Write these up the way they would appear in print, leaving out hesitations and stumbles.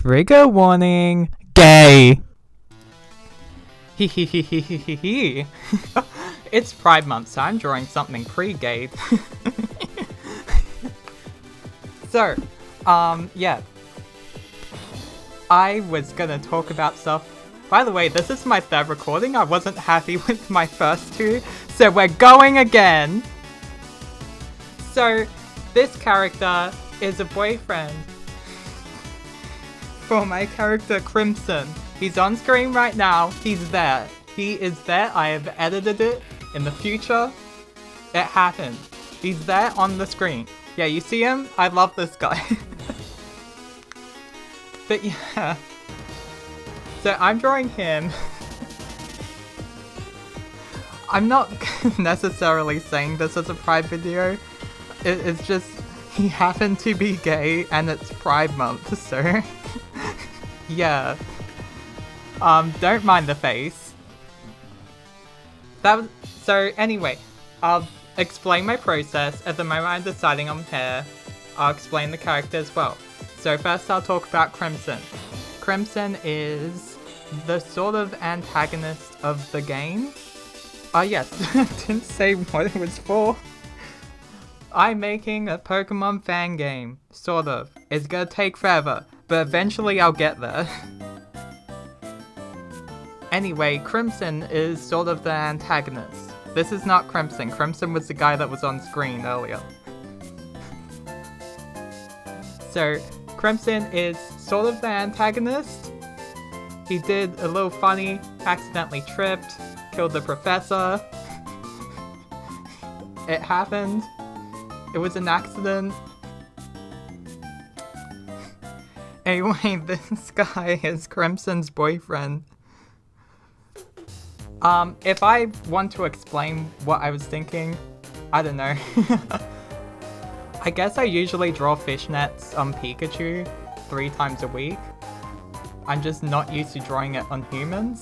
Trigger warning. Gay. Hehehehehehe. It's Pride Month, so I'm drawing something pre-gay. So, yeah. I was gonna talk about stuff. By the way, this is my third recording. I wasn't happy with my first two, so we're going again. So, this character is a boyfriend for my character Crimson. He's on screen right now. He's there. He is there. I have edited it in the future. It happened. He's there on the screen. Yeah, you see him? I love this guy. But yeah. So I'm drawing him. I'm not necessarily saying this as a Pride video. It's just he happened to be gay and it's Pride Month, so yeah. Don't mind the face. So anyway, I'll explain my process. At the moment I'm deciding on hair. I'll explain the character as well. So first I'll talk about Crimson. Crimson is the sort of antagonist of the game. Yes, I didn't say what it was for. I'm making a Pokemon fan game, sort of. It's gonna take forever, but eventually I'll get there. Anyway, Crimson is sort of the antagonist. This is not Crimson. Crimson was the guy that was on screen earlier. So, Crimson is sort of the antagonist. He did a little funny, accidentally tripped, killed the professor. It happened. It was an accident. Anyway, this guy is Crimson's boyfriend. If I want to explain what I was thinking, I don't know. I guess I usually draw fishnets on Pikachu 3 times a week. I'm just not used to drawing it on humans.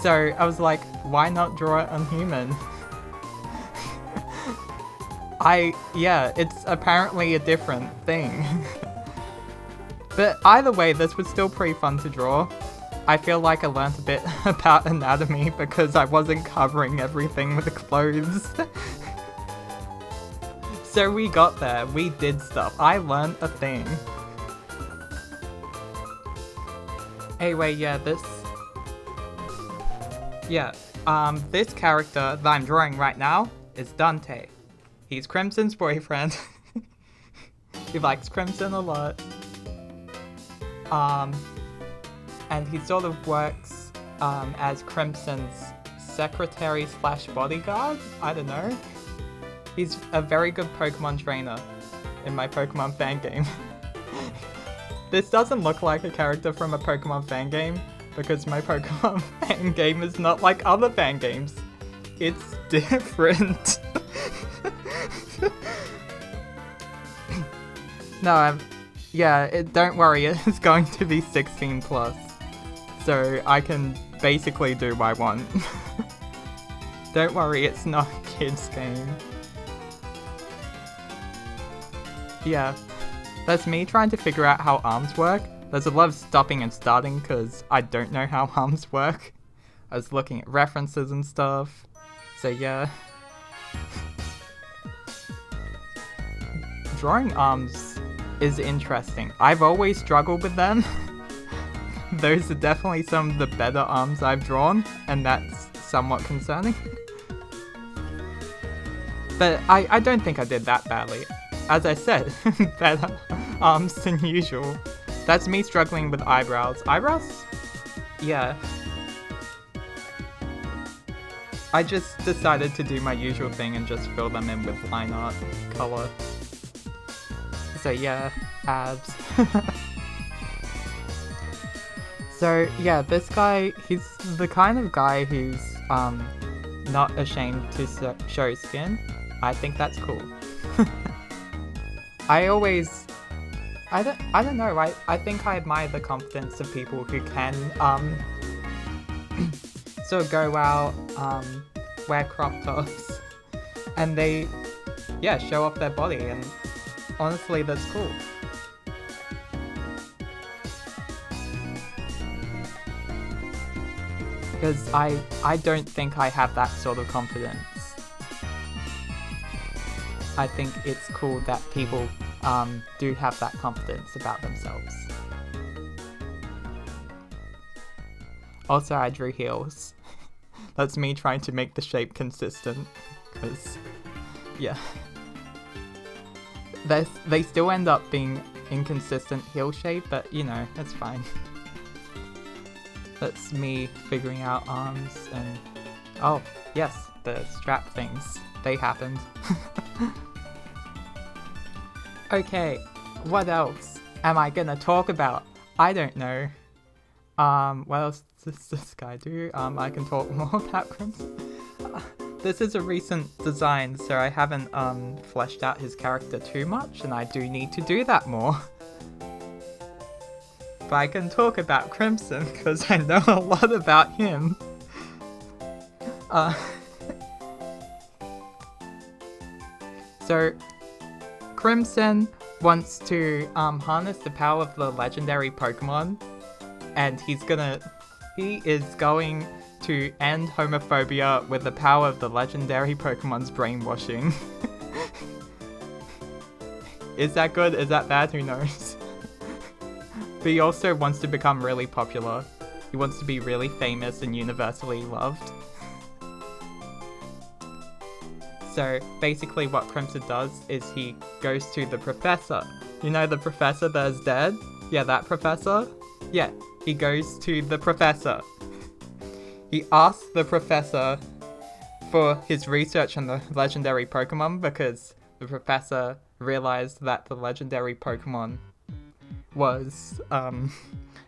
So I was like, why not draw it on human? Yeah, it's apparently a different thing. But either way, this was still pretty fun to draw. I feel like I learned a bit about anatomy because I wasn't covering everything with clothes. So we got there, we did stuff. I learned a thing. Anyway, yeah, this character that I'm drawing right now is Dante. He's Crimson's boyfriend. He likes Crimson a lot. And he sort of works as Crimson's secretary / bodyguard? I don't know. He's a very good Pokemon trainer in my Pokemon fan game. This doesn't look like a character from a Pokemon fan game because my Pokemon fan game is not like other fan games. It's different. No, don't worry, it's going to be 16 plus. So I can basically do what I want. Don't worry, it's not a kid's game. Yeah, that's me trying to figure out how arms work. There's a lot of stopping and starting because I don't know how arms work. I was looking at references and stuff. So yeah. Drawing arms is interesting. I've always struggled with them. Those are definitely some of the better arms I've drawn, and that's somewhat concerning. But I don't think I did that badly. As I said, better arms than usual. That's me struggling with eyebrows. Eyebrows? Yeah. I just decided to do my usual thing and just fill them in with line art color. So yeah, abs. So yeah, this guy, he's the kind of guy who's not ashamed to show skin. I think that's cool. I don't know, I think I admire the confidence of people who can sort of go out, wear crop tops, and they, yeah, show off their body, and honestly that's cool. Because I don't think I have that sort of confidence. I think it's cool that people do have that confidence about themselves. Also, I drew heels. That's me trying to make the shape consistent. Because, yeah. They still end up being inconsistent heel shape, but you know, that's fine. That's me figuring out arms and... Oh, yes, the strap things. They happened. Okay, what else am I gonna talk about? I don't know. What else does this guy do? I can talk more about Crimson. This is a recent design, so I haven't fleshed out his character too much, and I do need to do that more. But I can talk about Crimson, because I know a lot about him. So, Crimson wants to harness the power of the legendary Pokemon, and he is going to end homophobia with the power of the legendary Pokemon's brainwashing. Is that good? Is that bad? Who knows? But he also wants to become really popular. He wants to be really famous and universally loved. So basically what Crimson does is he goes to the professor. You know the professor that is dead? Yeah, that professor? Yeah, he goes to the professor. He asks the professor for his research on the legendary Pokemon because the professor realized that the legendary Pokemon was,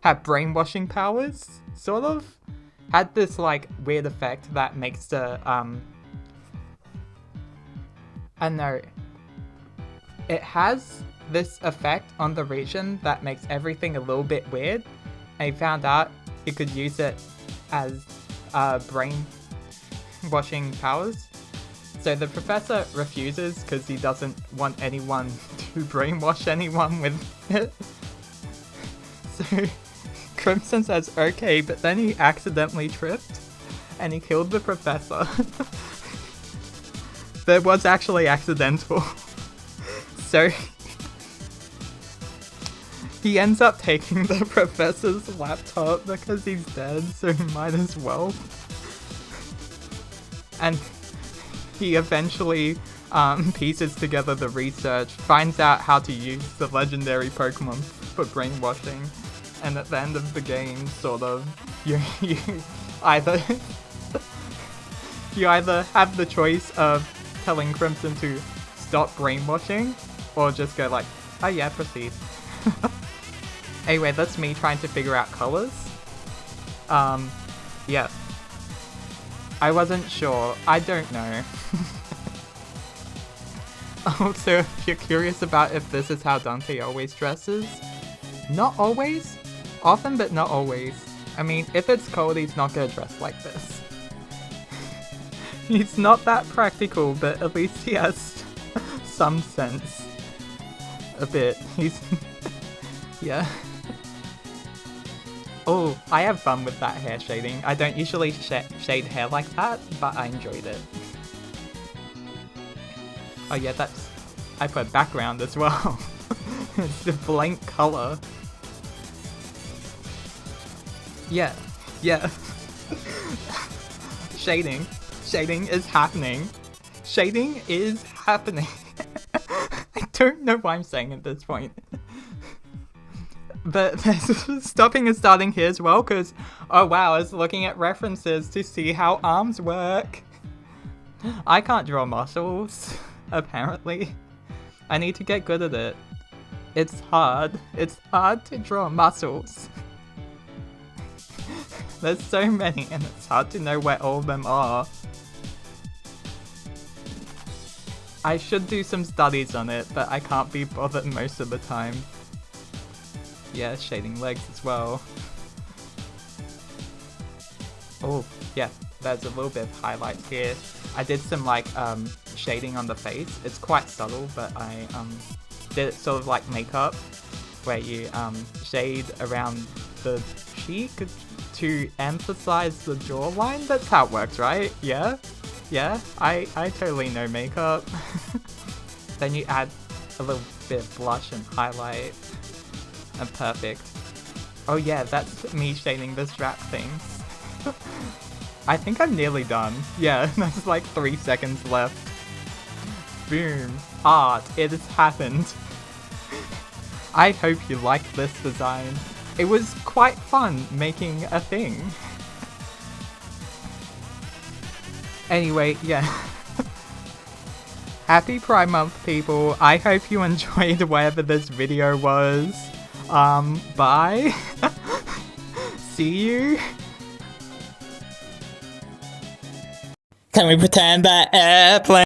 had brainwashing powers, sort of. Had this, like, weird effect that makes the, I don't know, it has this effect on the region that makes everything a little bit weird, and he found out he could use it as brainwashing powers. So the professor refuses because he doesn't want anyone to brainwash anyone with it. So Crimson says okay, but then he accidentally tripped and he killed the professor. That was actually accidental. So he ends up taking the professor's laptop because he's dead, so he might as well. And he eventually pieces together the research, finds out how to use the legendary Pokemon for brainwashing, and at the end of the game, sort of, you either have the choice of telling Crimson to stop brainwashing, or just go like, oh yeah, proceed. Anyway, that's me trying to figure out colors. Yeah. I wasn't sure. I don't know. Also, if you're curious about if this is how Dante always dresses, not always. Often, but not always. I mean, if it's cold, he's not gonna dress like this. He's not that practical, but at least he has some sense. A bit. He's... yeah. Oh, I have fun with that hair shading. I don't usually shade hair like that, but I enjoyed it. Oh yeah, that's... I put background as well. It's the blank color. Yeah, yeah. Shading. Shading is happening. Shading is happening. I don't know why I'm saying at this point. But there's stopping and starting here as well, because, oh wow, I was looking at references to see how arms work. I can't draw muscles, apparently. I need to get good at it. It's hard. It's hard to draw muscles. There's so many, and it's hard to know where all of them are. I should do some studies on it, but I can't be bothered most of the time. Yeah, shading legs as well. Oh, yeah, there's a little bit of highlights here. I did some, like, shading on the face. It's quite subtle, but I, did it sort of like makeup, where you, shade around the cheek to emphasize the jawline. That's how it works, right? Yeah? Yeah? I totally know makeup. Then you add a little bit of blush and highlight. And perfect. Oh yeah, that's me shading the strap things. I think I'm nearly done. Yeah, there's like 3 seconds left. Boom. Art. It has happened. I hope you like this design. It was quite fun making a thing. Anyway, yeah. Happy Pride Month, people. I hope you enjoyed whatever this video was. Bye. See you. Can we pretend that airplane